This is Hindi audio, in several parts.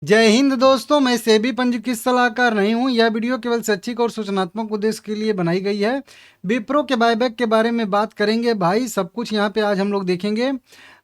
जय हिंद दोस्तों, मैं सेबी पंजीकृत सलाहकार नहीं हूं। यह वीडियो केवल शैक्षिक और सूचनात्मक उद्देश्य के लिए बनाई गई है। विप्रो के बायबैक के बारे में बात करेंगे भाई, सब कुछ यहां पे आज हम लोग देखेंगे।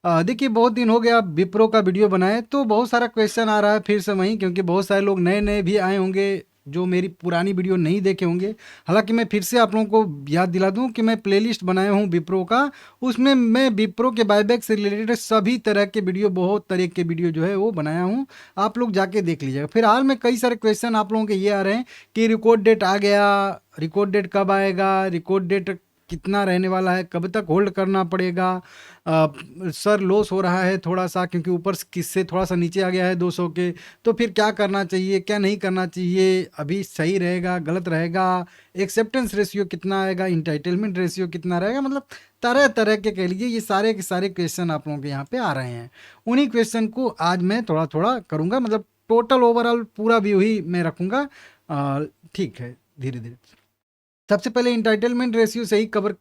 देखिए, बहुत दिन हो गया विप्रो का वीडियो बनाए, तो बहुत सारा क्वेश्चन आ रहा है फिर से वहीं, क्योंकि बहुत सारे लोग नए नए भी आए होंगे जो मेरी पुरानी वीडियो नहीं देखे होंगे। हालांकि मैं फिर से आप लोगों को याद दिला दूं कि मैं प्लेलिस्ट बनाया हूं विप्रो का, उसमें मैं विप्रो के बायबैक से रिलेटेड सभी तरह के वीडियो, बहुत तरह के वीडियो जो है वो बनाया हूँ। आप लोग जाके देख लीजिएगा। फिलहाल में कई सारे क्वेश्चन आप लोगों के ये आ रहे हैं कि रिकॉर्ड डेट आ गया, रिकॉर्ड डेट कब आएगा, रिकॉर्ड डेट कितना रहने वाला है, कब तक होल्ड करना पड़ेगा। सर लॉस हो रहा है थोड़ा सा, क्योंकि ऊपर किससे थोड़ा सा नीचे आ गया है 200 के, तो फिर क्या करना चाहिए, क्या नहीं करना चाहिए, अभी सही रहेगा गलत रहेगा, एक्सेप्टेंस रेशियो कितना आएगा, इंटाइटलमेंट रेशियो कितना रहेगा, मतलब तरह तरह के कह लीजिए ये सारे के सारे क्वेश्चन आप लोगों के यहाँ पे आ रहे हैं। उन्हीं क्वेश्चन को आज मैं थोड़ा थोड़ा करूँगा, मतलब टोटल ओवरऑल पूरा व्यू ही मैं रखूँगा। ठीक है, धीरे धीरे सबसे पहले इंटाइटलमेंट रेशियो से ही कवर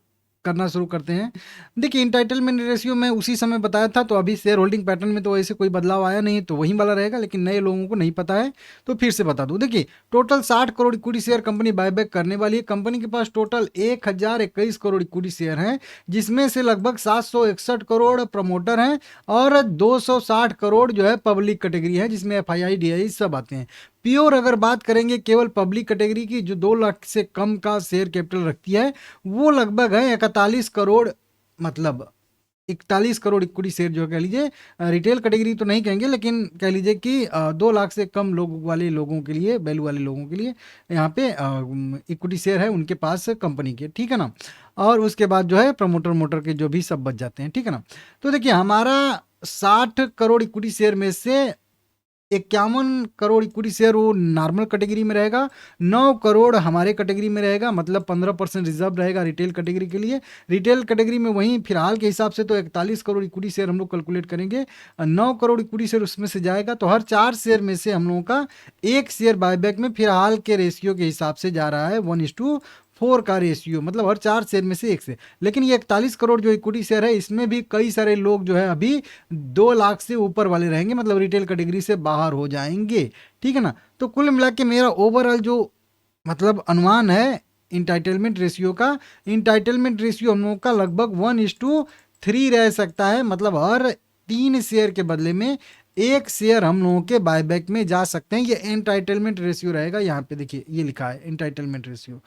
करना शुरू करते हैं। देखिए, इंटाइटलमेंट रेशियो मैं उसी समय बताया था, तो अभी शेयर होल्डिंग पैटर्न में तो ऐसे कोई बदलाव आया नहीं, तो वही वाला रहेगा, लेकिन नए लोगों को नहीं पता है तो फिर से बता दूं। देखिए, total 60 crore equity share company buyback करने वाली है। कंपनी के पास टोटल 1021 करोड़ इक्विटी शेयर हैं, जिसमें से लगभग 761 करोड़ प्रमोटर हैं और 260 करोड़ जो है पब्लिक कैटेगरी है, जिसमें FII DII सब आते हैं। प्योर अगर बात करेंगे केवल पब्लिक कैटेगरी की, जो 2 लाख से कम का शेयर कैपिटल रखती है, वो लगभग है 41 करोड़, मतलब 41 करोड़ इक्विटी शेयर जो कह लीजिए। रिटेल कैटेगरी तो नहीं कहेंगे, लेकिन कह लीजिए कि 2 लाख से कम लोग वाले लोगों के लिए, वैल्यू वाले लोगों के लिए यहाँ पे इक्विटी शेयर है उनके पास कंपनी के, ठीक है ना। और उसके बाद जो है प्रमोटर मोटर के जो भी सब बच जाते हैं, ठीक है ना। तो देखिए, हमारा 60 करोड़ इक्विटी शेयर में से 51 करोड़ इक्विटी शेयर वो नॉर्मल कैटेगरी में रहेगा, 9 करोड़ हमारे कैटेगरी में रहेगा, मतलब 15% रिजर्व रहेगा रिटेल कैटेगरी के लिए। रिटेल कैटेगरी में वहीं फिलहाल के हिसाब से तो 41 करोड़ इक्विटी शेयर हम लोग कैलकुलेट करेंगे, 9 करोड़ इक्विटी शेयर उसमें से जाएगा, तो हर 4 शेयर में से हम लोगों का एक शेयर बायबैक में फिलहाल के रेशियो के हिसाब से जा रहा है 1:4 का रेशियो, मतलब हर 4 शेयर में से एक से। लेकिन ये 41 करोड़ जो इक्विटी शेयर है, इसमें भी कई सारे लोग जो है अभी 2 लाख से ऊपर वाले रहेंगे, मतलब रिटेल कैटेगरी से बाहर हो जाएंगे, ठीक है ना। तो कुल मिला के मेरा ओवरऑल जो मतलब अनुमान है इंटाइटलमेंट रेशियो का, इंटाइटलमेंट रेशियो हम लोगों का लगभग 1:3 रह सकता है, मतलब हर 3 शेयर के बदले में एक शेयर हम लोगों के बायबैक में जा सकते हैं। ये एंटाइटलमेंट रेशियो रहेगा। यहाँ पे देखिए ये लिखा है एंटाइटलमेंट रेशियो,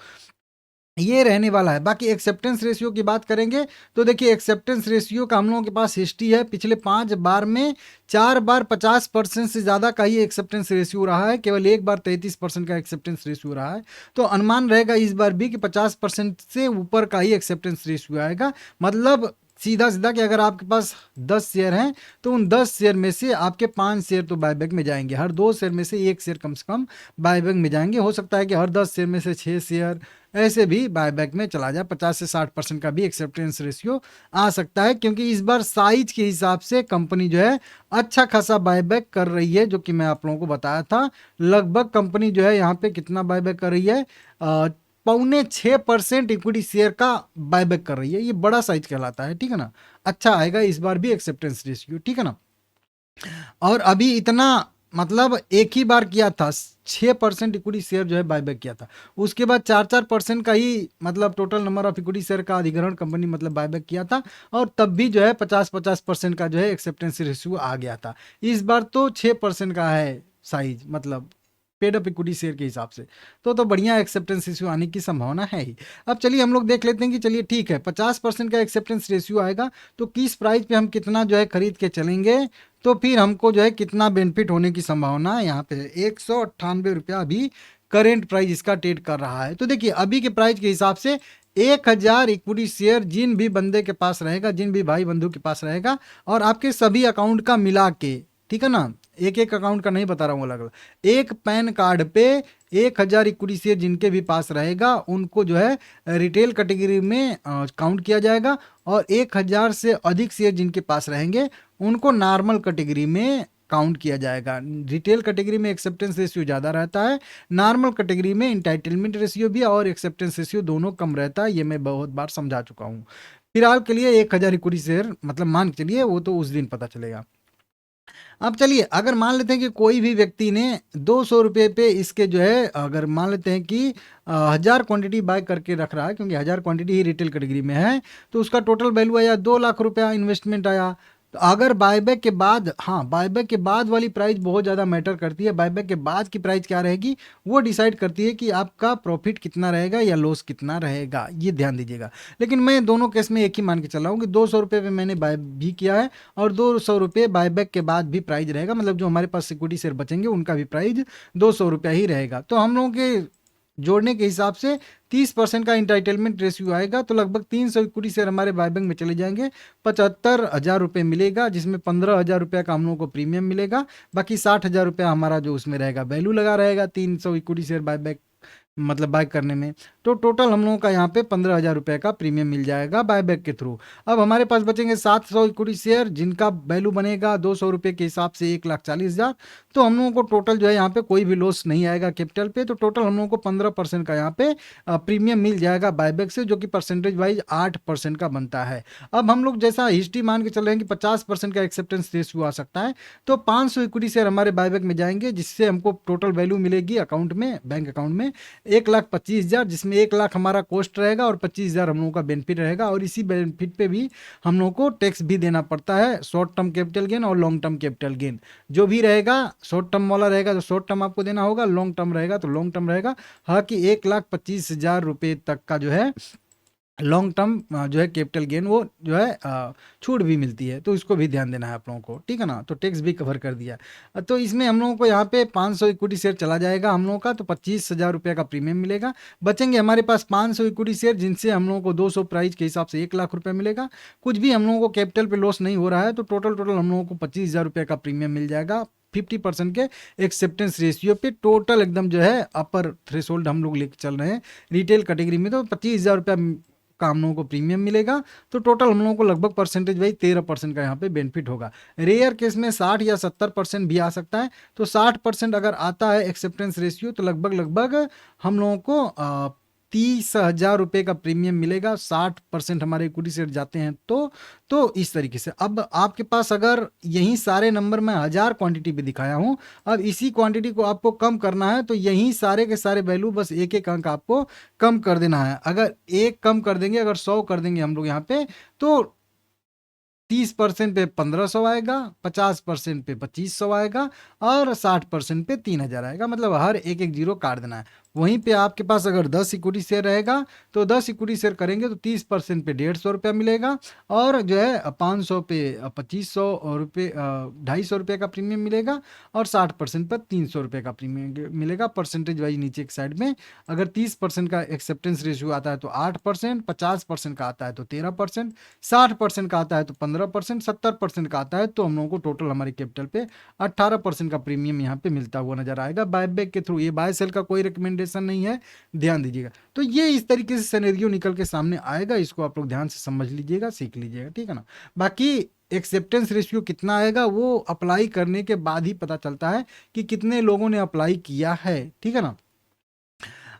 ये रहने वाला है। बाकी एक्सेप्टेंस रेशियो की बात करेंगे तो देखिए, एक्सेप्टेंस रेशियो का हम लोगों के पास हिस्ट्री है, पिछले 5 बार में 4 बार 50% से ज़्यादा का ही एक्सेप्टेंस रेशियो रहा है, केवल एक बार 33% का एक्सेप्टेंस रेशियो रहा है। तो अनुमान रहेगा इस बार भी कि 50% से ऊपर का ही एक्सेप्टेंस रेशियो आएगा। मतलब सीधा सीधा कि अगर आपके पास 10 शेयर हैं, तो उन 10 शेयर में से आपके 5 शेयर तो बायबैक में जाएंगे, हर 2 शेयर में से एक शेयर कम से कम बायबैक में जाएंगे। हो सकता है कि हर 10 शेयर में से 6 शेयर ऐसे भी बायबैक में चला जाए। 50 से 60% का भी एक्सेप्टेंस रेशियो आ सकता है, क्योंकि इस बार साइज के हिसाब से कंपनी जो है अच्छा खासा बायबैक कर रही है, जो कि मैं आप लोगों को बताया था। लगभग कंपनी जो है यहाँ पे कितना बायबैक कर रही है, 5.25% इक्विटी शेयर का बायबैक कर रही है। ये बड़ा साइज कहलाता है, ठीक है ना। अच्छा आएगा इस बार भी एक्सेप्टेंस रेशियो, ठीक है ना। और अभी इतना, मतलब एक ही बार किया था, 6% इक्विटी शेयर जो है बायबैक किया था। उसके बाद 4-4% का ही, मतलब total number of equity share का अधिग्रहण कंपनी मतलब बायबैक किया था, और तब भी जो है 50-50% का जो है एक्सेप्टेंस रेशियो आ गया था। इस बार तो 6% का है साइज, मतलब पेड अप इक्विटी शेयर के हिसाब से। तो बढ़िया एक्सेप्टेंस रेशियो आने की संभावना है ही। अब चलिए हम लोग देख लेते हैं कि चलिए ठीक है, 50% का एक्सेप्टेंस रेशियो आएगा, तो किस प्राइस पे हम कितना जो है खरीद के चलेंगे, तो फिर हमको जो है कितना बेनिफिट होने की संभावना है। यहाँ पे 198 रुपया अभी करेंट प्राइस इसका ट्रेड कर रहा है। तो देखिए, अभी के प्राइस के हिसाब से 1000 इक्विटी शेयर जिन भी बंदे के पास रहेगा, जिन भी भाई बंधु के पास रहेगा, और आपके सभी अकाउंट का मिला के, ठीक है ना, एक एक अकाउंट का नहीं बता रहा हूँ, अलग अलग, एक पैन कार्ड पे 1000 इक्विटी शेयर जिनके भी पास रहेगा, उनको जो है रिटेल कैटेगरी में काउंट किया जाएगा, और 1000 से अधिक शेयर जिनके पास रहेंगे, उनको नॉर्मल कैटेगरी में काउंट किया जाएगा। रिटेल कैटेगरी में एक्सेप्टेंस रेशियो ज़्यादा रहता है, नॉर्मल कैटेगरी में इंटाइटलमेंट रेशियो भी और एक्सेप्टेंस रेशियो दोनों कम रहता है। ये मैं बहुत बार समझा चुका हूँ। फिलहाल के लिए 1000 इक्विटी शेयर मतलब मान के चलिए, वो तो उस दिन पता चलेगा। अब चलिए, अगर मान लेते हैं कि कोई भी व्यक्ति ने 200 रुपये पे इसके जो है, अगर मान लेते हैं कि 1000 क्वांटिटी बाय करके रख रहा है, क्योंकि 1000 क्वांटिटी ही रिटेल कैटेगरी में है, तो उसका टोटल वैल्यू आया 2 लाख रुपया इन्वेस्टमेंट आया। तो अगर बायबैक के बाद, हाँ, बायबैक के बाद वाली प्राइस बहुत ज़्यादा मैटर करती है। बायबैक के बाद की प्राइस क्या रहेगी, वो डिसाइड करती है कि आपका प्रॉफिट कितना रहेगा या लॉस कितना रहेगा, ये ध्यान दीजिएगा। लेकिन मैं दोनों केस में एक ही मान के चल रहा हूँ कि 200 रुपये पे मैंने बाय भी किया है और 200 रुपये बायबैक के बाद भी प्राइस रहेगा, मतलब जो हमारे पास सिक्योरिटी शेयर बचेंगे उनका भी प्राइस 200 रुपया ही रहेगा। तो हम लोगों के जोड़ने के हिसाब से 30% का इंटाइटलमेंट रेशियो आएगा, तो लगभग 300 इक्विटी शेयर हमारे बायबैक में चले जाएंगे। 75,000 रुपये मिलेगा, जिसमें 15,000 रुपये का हम लोगों को प्रीमियम मिलेगा। बाकी 60,000 रुपया हमारा जो उसमें रहेगा वैल्यू लगा रहेगा 300 इक्विटी शेयर बायबैक, मतलब बाय करने में। तो टोटल हम लोगों का यहाँ पे 15,000 रुपये का प्रीमियम मिल जाएगा बायबैक के थ्रू। अब हमारे पास बचेंगे 700 इक्विटी शेयर, जिनका वैल्यू बनेगा 200 रुपये के हिसाब से 1,40,000। तो हम लोगों को टोटल जो है यहाँ पे कोई भी लॉस नहीं आएगा कैपिटल पे। तो टोटल हम लोगों को 15% का यहाँ पे प्रीमियम मिल जाएगा बायबैक से, जो कि परसेंटेज वाइज 8% का बनता है। अब हम लोग जैसा हिस्ट्री मान के चल रहे हैं कि 50% का एक्सेप्टेंस रेशियो आ सकता है, तो 500 इक्विटी शेयर हमारे बायबैक में जाएंगे, जिससे हमको टोटल वैल्यू मिलेगी अकाउंट में, बैंक अकाउंट में 1,25,000, जिसमें 1 लाख हमारा कॉस्ट रहेगा और 25,000 हम लोगों का बेनिफिट रहेगा। और इसी बेनिफिट पे भी हम लोगों को टैक्स भी देना पड़ता है, शॉर्ट टर्म कैपिटल गेन और लॉन्ग टर्म कैपिटल गेन। जो भी रहेगा, शॉर्ट टर्म वाला रहेगा तो शॉर्ट टर्म आपको देना होगा, लॉन्ग टर्म रहेगा तो लॉन्ग टर्म रहेगा। हालांकि 1,25,000 रुपये तक का जो है लॉन्ग टर्म जो है कैपिटल गेन, वो जो है छूट भी मिलती है, तो इसको भी ध्यान देना है आप लोगों को, ठीक है ना। तो टैक्स भी कवर कर दिया। तो इसमें हम लोगों को यहाँ पे 500 इक्विटी शेयर चला जाएगा हम लोगों का, तो 25,000 रुपये का प्रीमियम मिलेगा। बचेंगे हमारे पास 500 इक्विटी शेयर, जिनसे हम लोगों को 200 प्राइस के हिसाब से 1 लाख रुपये मिलेगा। कुछ भी हम लोगों को कैपिटल पे लॉस नहीं हो रहा है, तो टोटल हम लोगों को 25,000 रुपये का प्रीमियम मिल जाएगा 50% के एक्सेप्टेंस रेशियो पे। टोटल एकदम जो है अपर थ्रेशोल्ड हम लोग लेके चल रहे हैं रिटेल कैटेगरी में, तो 25,000 रुपया का हम लोगों को प्रीमियम मिलेगा। तो टोटल हम लोगों को लगभग परसेंटेज वाइज 13% का यहाँ पे बेनिफिट होगा। रेयर केस में 60 या 70% भी आ सकता है। तो 60% अगर आता है एक्सेप्टेंस रेशियो, तो लगभग हम लोगों को 30,000 रुपये का प्रीमियम मिलेगा। 60% हमारे इक्विटी शेयर जाते हैं तो इस तरीके से। अब आपके पास अगर यही सारे नंबर मैं 1000 क्वांटिटी भी दिखाया हूँ, अब इसी क्वांटिटी को आपको कम करना है, तो यही सारे के सारे वैल्यू बस एक एक अंक आपको कम कर देना है। अगर एक कम कर देंगे, अगर 100 कर देंगे हम लोग यहाँ पे, तो 30% पे 1,500 आएगा, 50% पे 2,500 आएगा और 60% पे 3,000 आएगा। मतलब हर एक एक जीरो काट देना है। वहीं पे आपके पास अगर 10 इक्विटी शेयर रहेगा, तो 10 इक्विटी शेयर करेंगे तो 30% पे 150 रुपया मिलेगा, और जो है 500 पे 2,500 रुपये 250 रुपये का प्रीमियम मिलेगा, और 60% पर 300 रुपये का प्रीमियम मिलेगा। परसेंटेज वाइज नीचे एक साइड में अगर 30% का एक्सेप्टेंस रेशियो आता है तो 8%, 50% का आता है तो 13%, 60% का आता है तो 15%, 70% का आता है तो हम लोगों को टोटल हमारे कैपिटल पे 18% का प्रीमियम यहाँ पे मिलता हुआ नजर आएगा बायबैक के थ्रू। ये बाय सेल का कोई रिकमेंडेशन नहीं है, ध्यान दीजिएगा। तो ये इस तरीके से सिनेरियो निकल के सामने आएगा, इसको आप लोग ध्यान से समझ लीजिएगा, सीख लीजिएगा, ठीक है ना। बाकी एक्सेप्टेंस रेशियो कितना आएगा वो अप्लाई करने के बाद ही पता चलता है कि कितने लोगों ने अप्लाई किया है, ठीक है ना।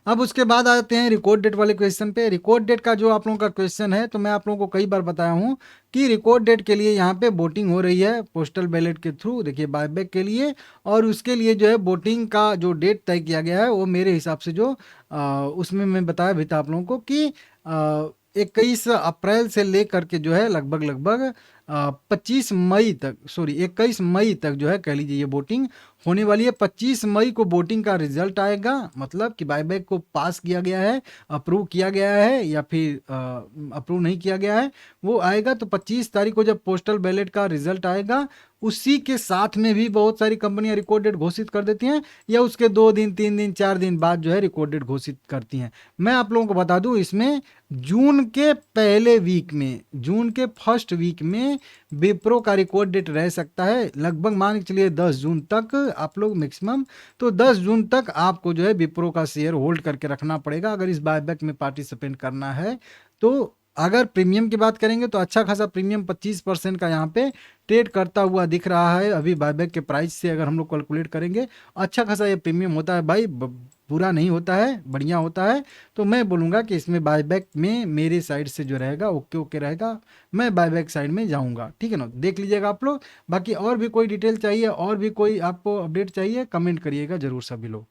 अब उसके बाद आते हैं रिकॉर्ड डेट वाले क्वेश्चन पे। रिकॉर्ड डेट का जो आप लोगों का क्वेश्चन है, तो मैं आप लोगों को कई बार बताया हूँ कि रिकॉर्ड डेट के लिए यहाँ पे वोटिंग हो रही है पोस्टल बैलेट के थ्रू, देखिए बायबैक के लिए। और उसके लिए जो है वोटिंग का जो डेट तय किया गया है, वो मेरे हिसाब से जो उसमें मैं बताया भी था आप लोगों को कि 21 अप्रैल से लेकर के जो है लगभग 25 मई तक, सॉरी 21 मई तक जो है कह लीजिए ये वोटिंग होने वाली है। 25 मई को वोटिंग का रिजल्ट आएगा, मतलब कि बायबैक को पास किया गया है, अप्रूव किया गया है या फिर अप्रूव नहीं किया गया है, वो आएगा। तो 25 तारीख को जब पोस्टल बैलेट का रिजल्ट आएगा, उसी के साथ में भी बहुत सारी कंपनियां रिकॉर्ड डेट घोषित कर देती हैं, या उसके 2 दिन 3 दिन 4 दिन बाद जो है रिकॉर्ड डेट घोषित करती हैं। मैं आप लोगों को बता दूं, इसमें जून के पहले वीक में, जून के फर्स्ट वीक में विप्रो का रिकॉर्ड डेट रह सकता है। लगभग मान के चलिए 10 जून तक आप लोग मैक्सिमम, तो 10 जून तक आपको जो है विप्रो का शेयर होल्ड करके रखना पड़ेगा अगर इस बायबैक में पार्टिसिपेट करना है। तो अगर प्रीमियम की बात करेंगे तो अच्छा खासा प्रीमियम 25% का यहाँ पे ट्रेड करता हुआ दिख रहा है। अभी बायबैक के प्राइस से अगर हम लोग कैलकुलेट करेंगे, अच्छा खासा ये प्रीमियम होता है भाई। बुरा नहीं होता है, बढ़िया होता है। तो मैं बोलूँगा कि इसमें बायबैक में मेरे साइड से जो रहेगा ओके ओके रहेगा, मैं बायबैक साइड में जाऊँगा, ठीक है ना। देख लीजिएगा आप लोग। बाकी और भी कोई डिटेल चाहिए, और भी कोई आपको अपडेट चाहिए, कमेंट करिएगा ज़रूर सभी लोग।